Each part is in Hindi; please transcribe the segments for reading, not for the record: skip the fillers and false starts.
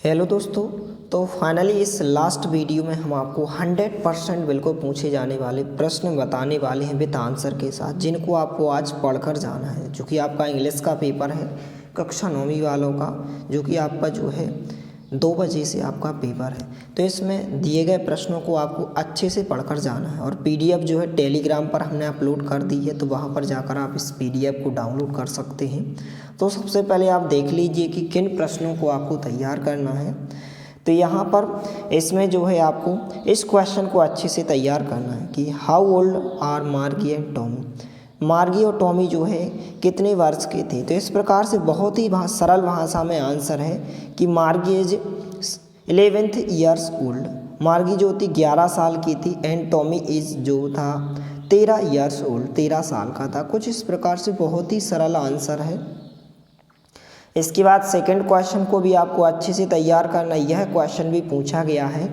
हेलो दोस्तों। तो फाइनली इस लास्ट वीडियो में हम आपको 100% बिल्कुल पूछे जाने वाले प्रश्न बताने वाले हैं विद आंसर के साथ, जिनको आपको आज पढ़कर जाना है। जो कि आपका इंग्लिश का पेपर है कक्षा 9वीं वालों का, जो कि आपका जो है 2 बजे से आपका पेपर है। तो इसमें दिए गए प्रश्नों को आपको अच्छे से पढ़कर जाना है और पीडीएफ जो है टेलीग्राम पर हमने अपलोड कर दी है, तो वहाँ पर जाकर आप इस पीडीएफ को डाउनलोड कर सकते हैं। तो सबसे पहले आप देख लीजिए कि किन प्रश्नों को आपको तैयार करना है। तो यहाँ पर इसमें जो है आपको इस क्वेश्चन को अच्छे से तैयार करना है कि how old are Margie and Tommy. मार्गी और टॉमी जो है कितने वर्ष के थे। तो इस प्रकार से बहुत ही सरल भाषा में आंसर है कि मार्गी इज 11 ईयर्स ओल्ड। मार्गी जो थी 11 साल की थी एंड टॉमी इज जो था 13 ईयर्स ओल्ड, 13 साल का था। कुछ इस प्रकार से बहुत ही सरल आंसर है। इसके बाद सेकंड क्वेश्चन को भी आपको अच्छे से तैयार करना। यह क्वेश्चन भी पूछा गया है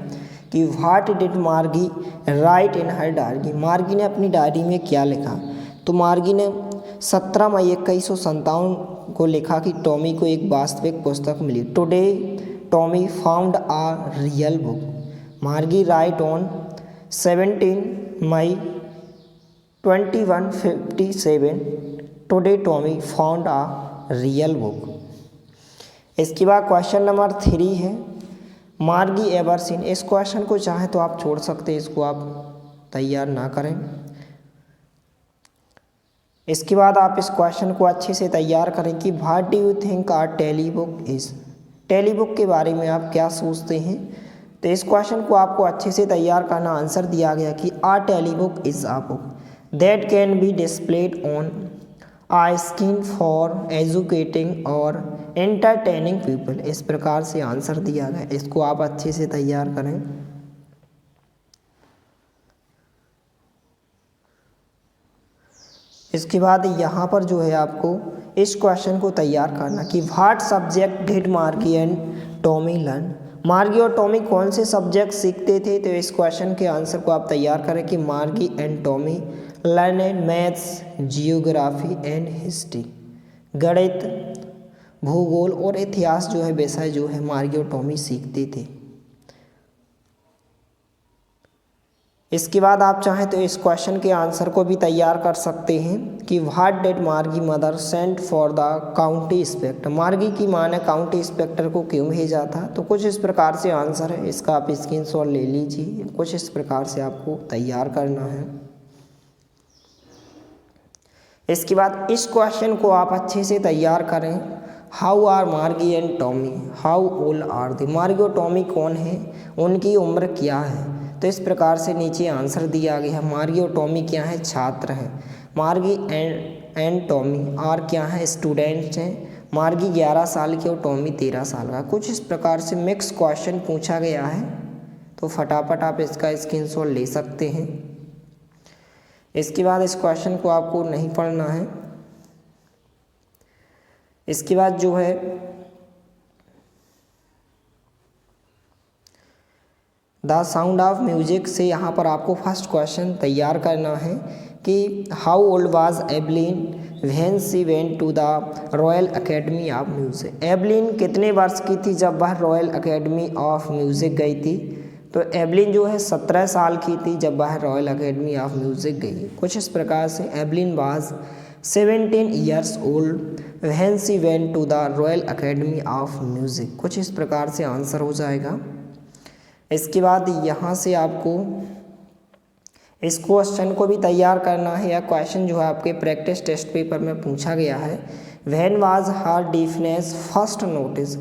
कि व्हाट डिड मार्गी राइट इन हर डायरी। मार्गी ने अपनी डायरी में क्या लिखा। तो मार्गी ने 17 मई 2157 को लिखा कि टॉमी को एक वास्तविक पुस्तक मिली। Today Tommy found a real book. Margie write on 17 May 2157 today Tommy found a real book. इसके बाद क्वेश्चन नंबर 3 है मार्गी एवर सीन। इस क्वेश्चन को चाहे तो आप छोड़ सकते हैं, इसको आप तैयार ना करें। इसके बाद आप इस क्वेश्चन को अच्छे से तैयार करें कि what do you think are telebook is. Telebook के बारे में आप क्या सोचते हैं। तो इस क्वेश्चन को आपको अच्छे से तैयार करना। आंसर दिया गया कि are telebook is a book that can be displayed on a screen for educating और एंटरटेनिंग पीपल। इस प्रकार से आंसर दिया गया, इसको आप अच्छे से तैयार करें। इसके बाद यहाँ पर जो है आपको इस क्वेश्चन को तैयार करना कि व्हाट सब्जेक्ट डिड मार्गी एंड टॉमी लर्न। मार्गी और टॉमी कौन से सब्जेक्ट सीखते थे। तो इस क्वेश्चन के आंसर को आप तैयार करें कि मार्गी and Tommy learn maths, geography and history. गणित, भूगोल और इतिहास जो है विषय जो है मार्गी और टॉमी सीखते थे। इसके बाद आप चाहें तो इस क्वेश्चन के आंसर को भी तैयार कर सकते हैं कि व्हाट डिड मार्गी mother sent for the county inspector. मार्गी की माँ ने काउंटी इंस्पेक्टर को क्यों भेजा था। तो कुछ इस प्रकार से आंसर है, इसका आप स्क्रीनशॉट ले लीजिए। कुछ इस प्रकार से आपको तैयार करना है। इसके बाद इस क्वेश्चन को आप अच्छे से तैयार करें। How are Margie and Tommy, how old are they. Margie और टॉमी कौन है, उनकी उम्र क्या है। तो इस प्रकार से नीचे आंसर दिया गया है। मार्गी और टॉमी क्या है, छात्र हैं। मार्गी एंड टॉमी आर क्या है, स्टूडेंट्स हैं। मार्गी 11 साल की और टॉमी 13 साल का। कुछ इस प्रकार से मिक्स क्वेश्चन पूछा गया है, तो फटाफट आप इसका स्क्रीनशॉट ले सकते हैं। इसके बाद इस क्वेश्चन को आपको नहीं पढ़ना है। इसके बाद जो है द साउंड ऑफ म्यूजिक से यहाँ पर आपको फर्स्ट क्वेश्चन तैयार करना है कि how old was Evelyn when she went to the Royal Academy of Music. Evelyn कितने वर्ष की थी जब वह रॉयल अकेडमी ऑफ म्यूजिक गई थी। तो एवलिन जो है 17 साल की थी जब वह रॉयल अकेडमी ऑफ म्यूजिक गई। कुछ इस प्रकार से Evelyn was 17 years old when she went to the Royal Academy of Music. कुछ इस प्रकार से आंसर हो जाएगा। इसके बाद यहाँ से आपको इस क्वेश्चन को भी तैयार करना है। यह क्वेश्चन जो है आपके प्रैक्टिस टेस्ट पेपर में पूछा गया है। When was her deafness first notice,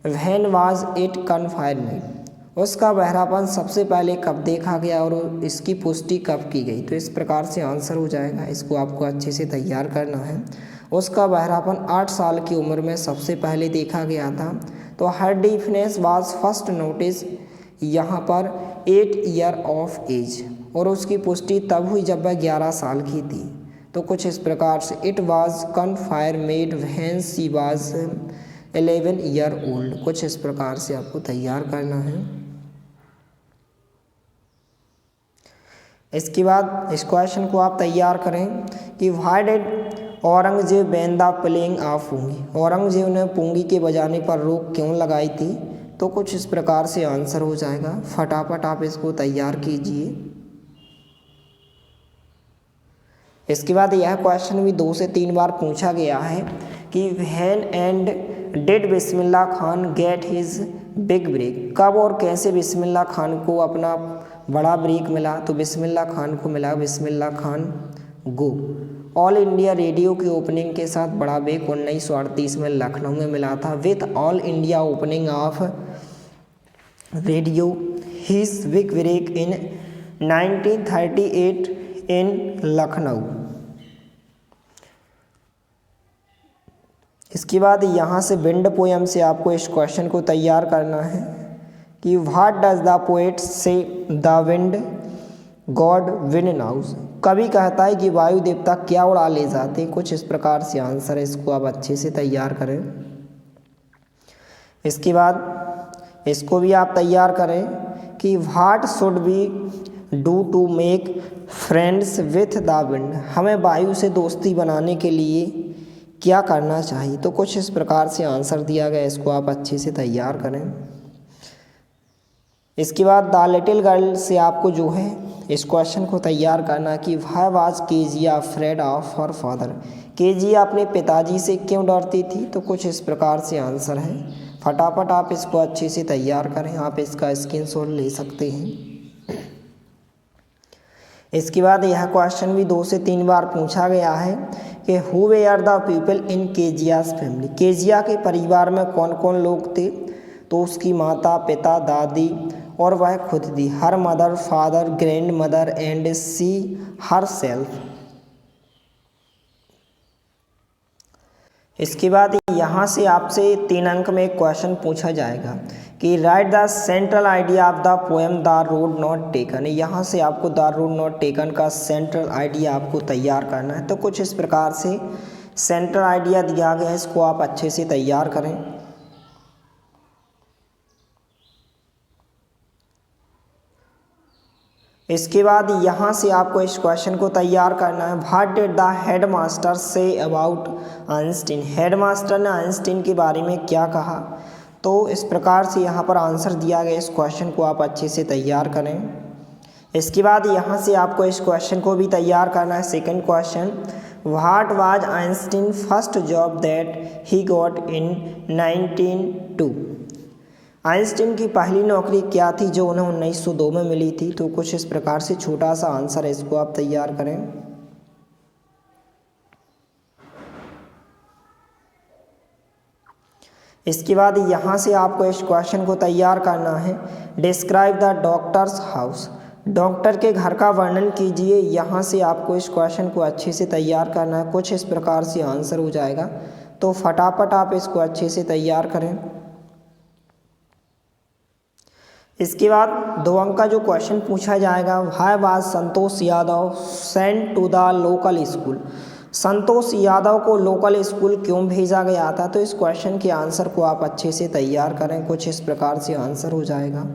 when was it confinement. उसका बहरापन सबसे पहले कब देखा गया और इसकी पुष्टि कब की गई। तो इस प्रकार से आंसर हो जाएगा, इसको आपको अच्छे से तैयार करना है। उसका बहरापन 8 साल की उम्र में सबसे पहले देखा गया था। तो हर डीफनेस वाज फर्स्ट नोटिस यहाँ पर 8 ईयर ऑफ एज, और उसकी पुष्टि तब हुई जब वह 11 साल की थी। तो कुछ इस प्रकार से it was confirmed when she was 11 year old. कुछ इस प्रकार से आपको तैयार करना है। इसके बाद इस क्वेश्चन को आप तैयार करें कि why did Aurangzeb ban the playing of pungi. Aurangzeb ने पुंगी के बजाने पर रोक क्यों लगाई थी। तो कुछ इस प्रकार से आंसर हो जाएगा। फटाफट आप इसको तैयार कीजिए। इसके बाद यह क्वेश्चन भी 2 से 3 बार पूछा गया है कि when and did Bismillah Khan get his big break, कब और कैसे बिस्मिल्लाह खान को अपना बड़ा ब्रेक मिला? तो बिस्मिल्लाह खान को मिला Bismillah Khan go all India radio की ओपनिंग के साथ बड़ा ब्रेक 1938 में लखनऊ में मिला था। With all India opening of radio his big break in 1938 in Lucknow. इसके बाद यहाँ से विंड पोएम से आपको इस क्वेश्चन को तैयार करना है कि व्हाट डज द पोएट से the wind God win now's, कवि कहता है कि वायु देवता क्या उड़ा ले जाते। कुछ इस प्रकार से आंसर है, इसको आप अच्छे से तैयार करें। इसके बाद इसको भी आप तैयार करें कि what should be do to make friends with the wind, हमें वायु से दोस्ती बनाने के लिए क्या करना चाहिए। तो कुछ इस प्रकार से आंसर दिया गया, इसको आप अच्छे से तैयार करें। इसके बाद द लिटिल गर्ल से आपको जो है इस क्वेश्चन को तैयार करना कि why was Kezia afraid of her father, Kezia अपने पिताजी से क्यों डरती थी। तो कुछ इस प्रकार से आंसर है। फटाफट आप इसको अच्छे से तैयार करें, आप इसका स्क्रीनशॉट ले सकते हैं। इसके बाद यह क्वेश्चन भी 2 से 3 बार पूछा गया है कि who were the people in Kezia's family, Kezia के परिवार में कौन कौन लोग थे। तो उसकी माता, पिता, दादी और वह खुद थी। Her mother, father, grandmother and see herself. इसके बाद यहाँ से आपसे 3 अंक में एक क्वेश्चन पूछा जाएगा कि right the central idea of the poem the road not taken, यहाँ से आपको द रोड नॉट टेकन का सेंट्रल आइडिया आपको तैयार करना है। तो कुछ इस प्रकार से सेंट्रल आइडिया दिया गया है, इसको आप अच्छे से तैयार करें। इसके बाद यहाँ से आपको इस क्वेश्चन को तैयार करना है। What did the head master say about Einstein, head master ने आइंस्टीन के बारे में क्या कहा। तो इस प्रकार से यहाँ पर आंसर दिया गया, इस क्वेश्चन को आप अच्छे से तैयार करें। इसके बाद यहाँ से आपको इस क्वेश्चन को भी तैयार करना है। Second question, what was Einstein first job that he got in 1902, Einstein की पहली नौकरी क्या थी जो उन्हें 1902 में मिली थी। तो कुछ इस प्रकार से छोटा सा आंसर है, इसको आप तैयार करें। इसके बाद यहाँ से आपको इस क्वेश्चन को तैयार करना है। Describe the doctors house, doctor के घर का वर्णन कीजिए। यहाँ से आपको इस क्वेश्चन को अच्छे से तैयार करना है, कुछ इस प्रकार से आंसर हो जाएगा। तो फटाफट आप इसको अच्छे से तैयार करें। इसके बाद 2 अंक का जो क्वेश्चन पूछा जाएगा, why was Santosh Yadav sent to the local school, Santosh Yadav को लोकल स्कूल क्यों भेजा गया था। तो इस क्वेश्चन के आंसर को आप अच्छे से तैयार करें, कुछ इस प्रकार से आंसर हो जाएगा।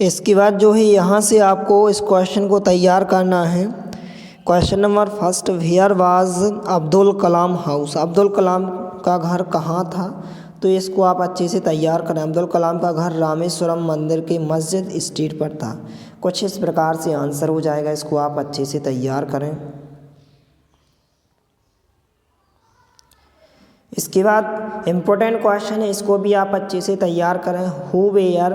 इसके बाद जो है यहाँ से आपको इस क्वेश्चन को तैयार करना है। Question number first, where was Abdul Kalam house, Abdul Kalam का घर कहाँ था। तो इसको आप अच्छे से तैयार करें। अब्दुल कलाम का घर रामेश्वरम मंदिर के मस्जिद स्ट्रीट पर था। कुछ इस प्रकार से आंसर हो जाएगा, इसको आप अच्छे से तैयार करें। इसके बाद इम्पोर्टेंट क्वेश्चन है, इसको भी आप अच्छे से तैयार करें। Who were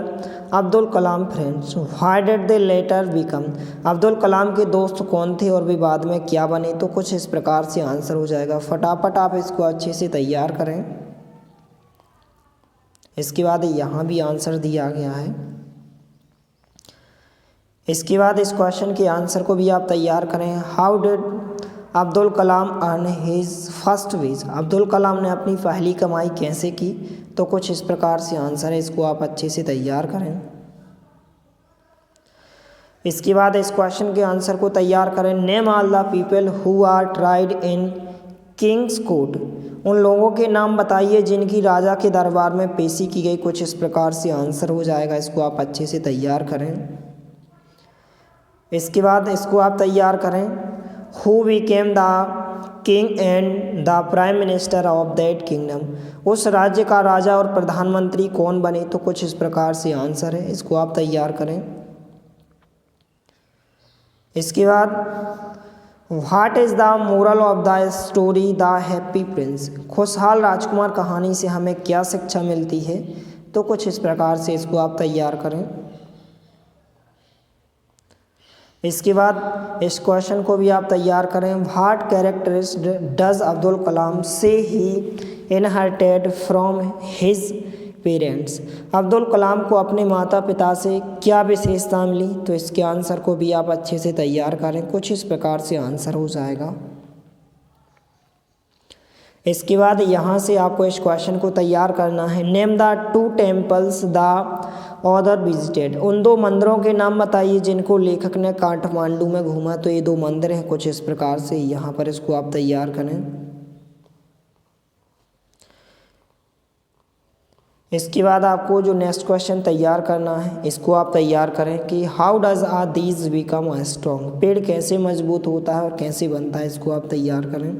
Abdul Kalam friends, why did they later become, Abdul Kalam के दोस्त कौन थे और वे बाद में क्या बने। तो कुछ इस प्रकार से आंसर हो जाएगा। फटाफट आप इसको अच्छे से तैयार करें। इसके बाद यहाँ भी आंसर दिया गया है। इसके बाद इस क्वेश्चन के आंसर को भी आप तैयार करें। How did Abdul Kalam earn his first wage, Abdul Kalam ने अपनी पहली कमाई कैसे की। तो कुछ इस प्रकार से आंसर है, इसको आप अच्छे से तैयार करें। इसके बाद इस क्वेश्चन के आंसर को तैयार करें। Name all the people who are tried in king's court, उन लोगों के नाम बताइए जिनकी राजा के दरबार में पेशी की गई। कुछ इस प्रकार से आंसर हो जाएगा, इसको आप अच्छे से तैयार करें। इसके बाद इसको आप तैयार करें। Who became the king and the prime minister of that kingdom. उस राज्य का राजा और प्रधानमंत्री कौन बने? तो कुछ इस प्रकार से आंसर है, इसको आप तैयार करें। इसके बाद what is the moral of the story the happy Prince. खुशहाल राजकुमार कहानी से हमें क्या शिक्षा मिलती है? तो कुछ इस प्रकार से इसको आप तैयार करें। इसके बाद इस क्वेश्चन को भी आप तैयार करें। What characteristics does Abdul Kalam say he inherited from his parents. Abdul Kalam को अपने माता पिता से क्या विशेषता मिली? तो इसके आंसर को भी आप अच्छे से तैयार करें, कुछ इस प्रकार से आंसर हो जाएगा। इसके बाद यहाँ से आपको इस क्वेश्चन को तैयार करना है। Name the two temples the author visited. उन दो मंदिरों के नाम बताइए जिनको लेखक ने काठमांडू में घूमा। तो ये दो मंदिर हैं, कुछ इस प्रकार से यहाँ पर इसको आप तैयार करें। इसके बाद आपको जो नेक्स्ट क्वेश्चन तैयार करना है, इसको आप तैयार करें कि how does are these become strong. पेड़ कैसे मजबूत होता है और कैसे बनता है, इसको आप तैयार करें।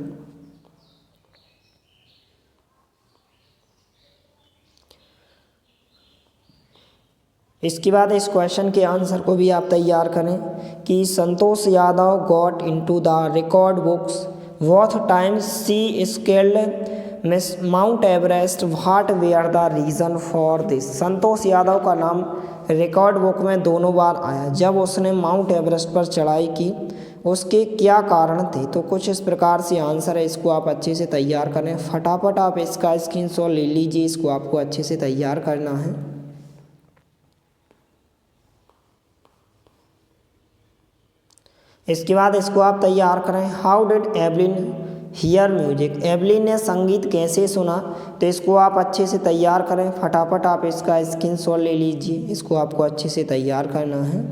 इसके बाद इस क्वेश्चन के आंसर को भी आप तैयार करें कि Santosh Yadav got into the record books both times she scaled Mount Everest what were the reason for this. Santosh Yadav का नाम रिकॉर्ड बुक में दोनों बार आया जब उसने माउंट एवरेस्ट पर चढ़ाई की, उसके क्या कारण थे? तो कुछ इस प्रकार से आंसर है, इसको आप अच्छे से तैयार करें। फटाफट आप इसका स्क्रीनशॉट ले लीजिए, इसको आपको अच्छे से तैयार करना है। इसके बाद इसको आप तैयार करें। How did Evelyn here music. Evelyn ने संगीत कैसे सुना? तो इसको आप अच्छे से तैयार करें। फटाफट आप इसका स्क्रीनशॉट ले लीजिए, इसको आपको अच्छे से तैयार करना है।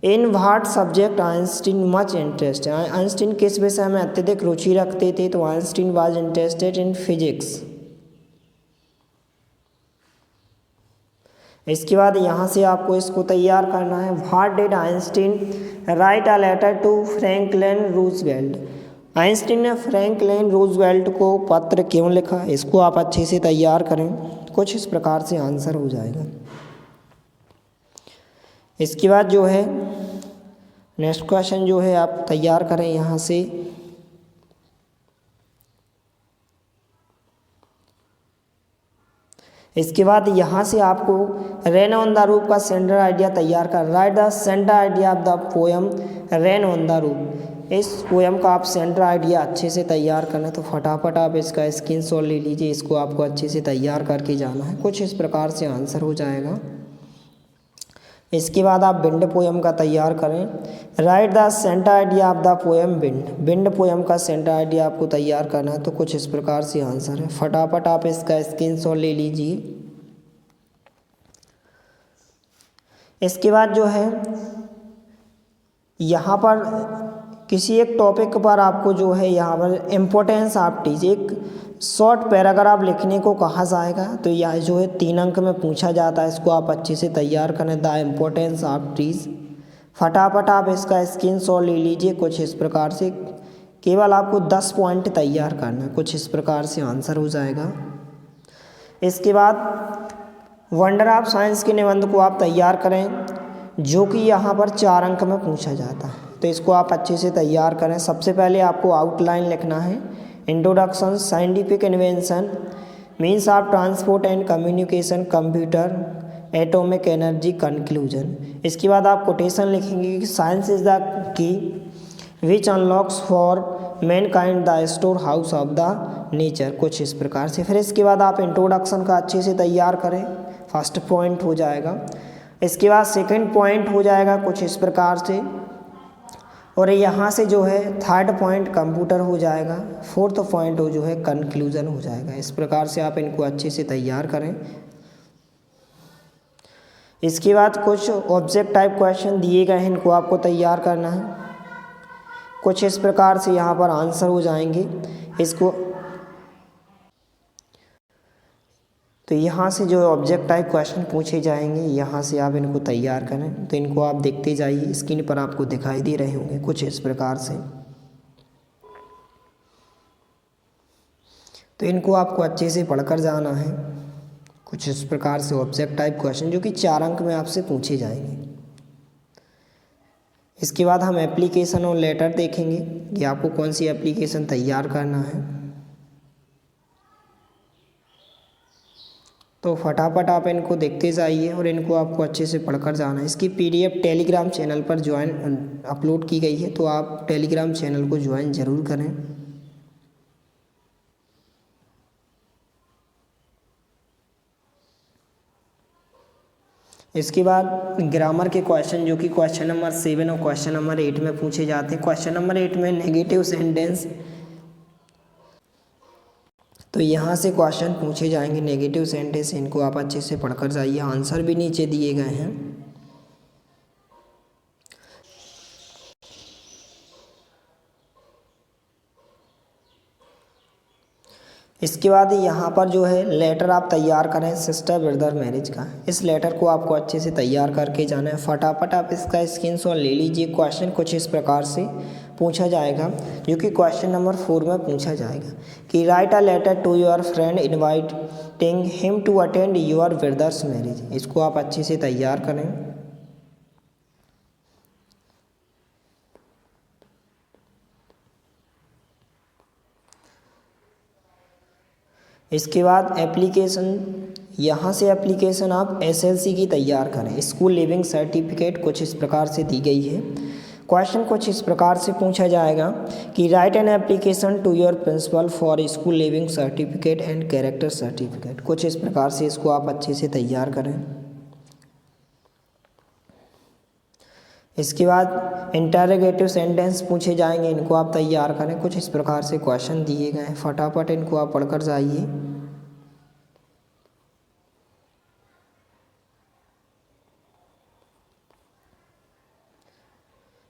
In what subject Einstein much interest. Einstein किस विषय में अत्यधिक रुचि रखते थे? तो Einstein was interested in physics. इसके बाद यहाँ से आपको इसको तैयार करना है। What did Einstein write a letter to Franklin Roosevelt. Einstein ने फ्रैंकलिन रूजवेल्ट को पत्र क्यों लिखा? इसको आप अच्छे से तैयार करें, कुछ इस प्रकार से आंसर हो जाएगा। इसके बाद जो है नेक्स्ट क्वेश्चन जो है आप तैयार करें यहाँ से। इसके बाद यहाँ से आपको रेन ऑन द रूफ का सेंटर आइडिया तैयार कर। Right the centre idea of the poem rain on the roof. इस पोएम का आप सेंटर आइडिया अच्छे से तैयार करना है, तो फटाफट आप इसका स्क्रीनशॉट ले लीजिए, इसको आपको अच्छे से तैयार करके जाना है, कुछ इस प्रकार से आंसर हो जाएगा। इसके बाद आप बिंड पोएम का तैयार करें। Right the centre idea of the poem bind. Bind poem का सेंटर आइडिया आपको तैयार करना है, तो कुछ इस प्रकार से आंसर है। फटाफट आप इसका स्क्रीनशॉट ले लीजिए। इसके बाद जो है यहाँ पर किसी एक टॉपिक पर आपको जो है यहाँ पर इम्पोर्टेंस ऑफ ट्रीज एक शॉर्ट पैराग्राफ लिखने को कहा जाएगा। तो यह जो है 3 अंक में पूछा जाता है, इसको आप अच्छे से तैयार करें। The importance of trees. फटाफट आप इसका स्क्रीनशॉट ले लीजिए, कुछ इस प्रकार से। केवल आपको 10 पॉइंट तैयार करना है, कुछ इस प्रकार से आंसर हो जाएगा। इसके बाद वंडर ऑफ साइंस के निबंध को आप तैयार करें, जो कि यहाँ पर 4 अंक में पूछा जाता है, तो इसको आप अच्छे से तैयार करें। सबसे पहले आपको आउटलाइन लिखना है। Introduction, scientific invention, means of transport and communication, computer, atomic energy, conclusion. इसके बाद आप कोटेशन लिखेंगे कि science is the key which unlocks for Mankind the store house of the nature, कुछ इस प्रकार से। फिर इसके बाद आप इंट्रोडक्शन का अच्छे से तैयार करें, फर्स्ट पॉइंट हो जाएगा। इसके बाद सेकंड पॉइंट हो जाएगा कुछ इस प्रकार से, और यहाँ से जो है थर्ड पॉइंट कंप्यूटर हो जाएगा, फोर्थ पॉइंट हो जो है कंक्लूजन हो जाएगा। इस प्रकार से आप इनको अच्छे से तैयार करें। इसके बाद कुछ ऑब्जेक्ट टाइप क्वेश्चन दिए गए हैं, इनको आपको तैयार करना है, कुछ इस प्रकार से यहाँ पर आंसर हो जाएंगे। इसको तो यहाँ से जो ऑब्जेक्ट टाइप क्वेश्चन पूछे जाएंगे, यहाँ से आप इनको तैयार करें। तो इनको आप देखते जाइए, स्क्रीन पर आपको दिखाई दे रहे होंगे कुछ इस प्रकार से। तो इनको आपको अच्छे से पढ़कर जाना है। कुछ इस प्रकार से ऑब्जेक्ट टाइप क्वेश्चन जो कि 4 अंक में आपसे पूछे जाएंगे। इसके बाद हम एप्लीकेशन और लेटर देखेंगे कि आपको कौन सी एप्लीकेशन तैयार करना है। तो फटाफट आप इनको देखते जाइए और इनको आपको अच्छे से पढ़कर जाना है। इसकी PDF टेलीग्राम चैनल पर ज्वाइन अपलोड की गई है, तो आप टेलीग्राम चैनल को ज्वाइन ज़रूर करें। इसके बाद ग्रामर के क्वेश्चन जो कि क्वेश्चन नंबर 7 और क्वेश्चन नंबर 8 में पूछे जाते हैं। क्वेश्चन नंबर 8 में नेगेटिव सेंटेंस, तो यहाँ से क्वेश्चन पूछे जाएंगे नेगेटिव सेंटेंस। इनको आप अच्छे से पढ़कर जाइए, आंसर भी नीचे दिए गए हैं। इसके बाद यहाँ पर जो है लेटर आप तैयार करें सिस्टर ब्रदर मैरिज का। इस लेटर को आपको अच्छे से तैयार करके जाना है। फटाफट आप इसका स्क्रीनशॉट ले लीजिए। क्वेश्चन कुछ इस प्रकार से पूछा जाएगा जो कि क्वेश्चन नंबर 4 में पूछा जाएगा कि write a letter to your friend inviting him to attend your brother's marriage. इसको आप अच्छे से तैयार करें। इसके बाद एप्लीकेशन, यहाँ से एप्लीकेशन आप SLC की तैयार करें। स्कूल लिविंग सर्टिफिकेट कुछ इस प्रकार से दी गई है। क्वेश्चन कुछ इस प्रकार से पूछा जाएगा कि write an application to your principal for school leaving certificate and character certificate. कुछ इस प्रकार से इसको आप अच्छे से तैयार करें। इसके बाद इंटरोगेटिव सेंटेंस पूछे जाएंगे, इनको आप तैयार करें। कुछ इस प्रकार से क्वेश्चन दिए गए हैं, फटाफट इनको आप पढ़कर जाइए।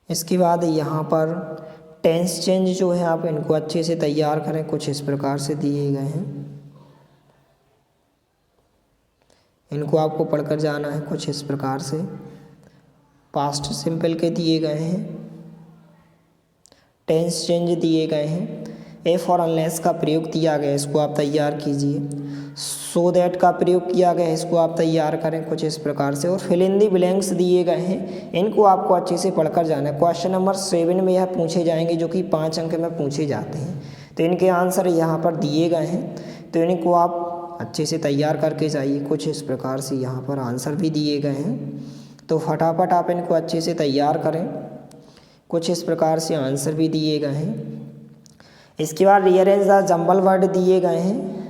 इसके बाद यहाँ पर टेंस चेंज जो है आप इनको अच्छे से तैयार करें। कुछ इस प्रकार से दिए गए हैं, इनको आपको पढ़कर जाना है। कुछ इस प्रकार से पास्ट सिंपल के दिए गए हैं, टेंस चेंज दिए गए हैं। एफ और अनलेस का प्रयोग किया गया है, इसको आप तैयार कीजिए। सो दैट का प्रयोग किया गया है, इसको आप तैयार करें कुछ इस प्रकार से। और फिल इन दी ब्लैंक्स दिए गए हैं, इनको आपको अच्छे से पढ़कर जाना है। क्वेश्चन नंबर 7 में यह पूछे जाएंगे जो कि 5 अंक में पूछे जाते हैं। तो इनके आंसर यहाँ पर दिए गए हैं, तो इनको आप अच्छे से तैयार करके जाइए। कुछ इस प्रकार से यहाँ पर आंसर भी दिए गए हैं, तो फटाफट आप इनको अच्छे से तैयार करें। कुछ इस प्रकार से आंसर भी दिए गए हैं। इसके बाद रीअरेंज द जंबल वर्ड दिए गए हैं,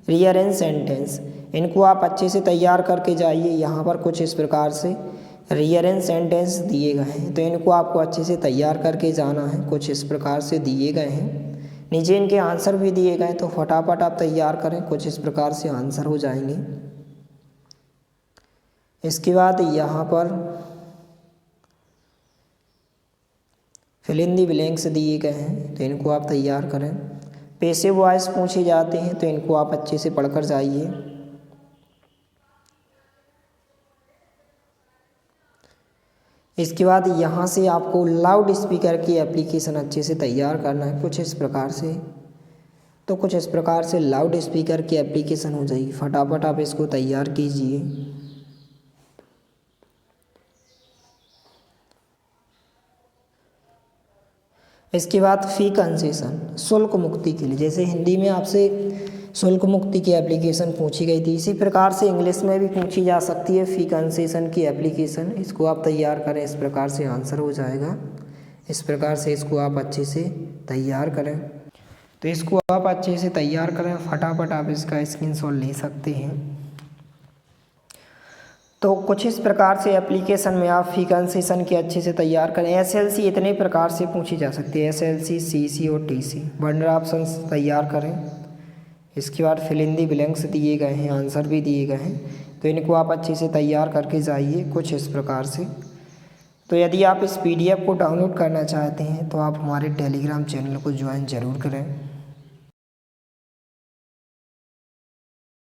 रीअरेंज सेंटेंस, इनको आप अच्छे से तैयार करके जाइए। यहाँ पर कुछ इस प्रकार से रीअरेंज सेंटेंस दिए गए हैं, तो इनको आपको अच्छे से तैयार करके जाना है। कुछ इस प्रकार से दिए गए हैं, नीचे इनके आंसर भी दिए गए, तो फटाफट आप तैयार करें। कुछ इस प्रकार से आंसर हो जाएंगे। इसके बाद यहाँ पर फिल इन दी ब्लैंक्स दिए गए हैं, तो इनको आप तैयार करें। पैसिव वॉइस पूछे जाते हैं, तो इनको आप अच्छे से पढ़कर जाइए। इसके बाद यहाँ से आपको लाउड स्पीकर की एप्लीकेशन अच्छे से तैयार करना है। कुछ इस प्रकार से, तो कुछ इस प्रकार से लाउड स्पीकर की एप्लीकेशन हो जाएगी। फटाफट आप इसको तैयार कीजिए। इसके बाद फ़ी कंसेशन, शुल्क मुक्ति के लिए, जैसे हिंदी में आपसे शुल्क मुक्ति की एप्लीकेशन पूछी गई थी, इसी प्रकार से इंग्लिश में भी पूछी जा सकती है फ़ी कंसेशन की एप्लीकेशन। इसको आप तैयार करें, इस प्रकार से आंसर हो जाएगा। इस प्रकार से इसको आप अच्छे से तैयार करें। तो इसको आप अच्छे से तैयार करें, फटाफट आप इसका स्क्रीनशॉट ले सकते हैं। तो कुछ इस प्रकार से एप्लीकेशन में आप फ़ी कंसेशन की अच्छे से तैयार करें। SLC इतने प्रकार से पूछी जा सकती है, SLC, CC और TC। बंडर ऑप्शंस तैयार करें। इसके बाद फिल इन दी ब्लैंक्स दिए गए हैं, आंसर भी दिए गए हैं, तो इनको आप अच्छे से तैयार करके जाइए। कुछ इस प्रकार से। तो यदि आप इस PDF को डाउनलोड करना चाहते हैं तो आप हमारे टेलीग्राम चैनल को ज्वाइन ज़रूर करें।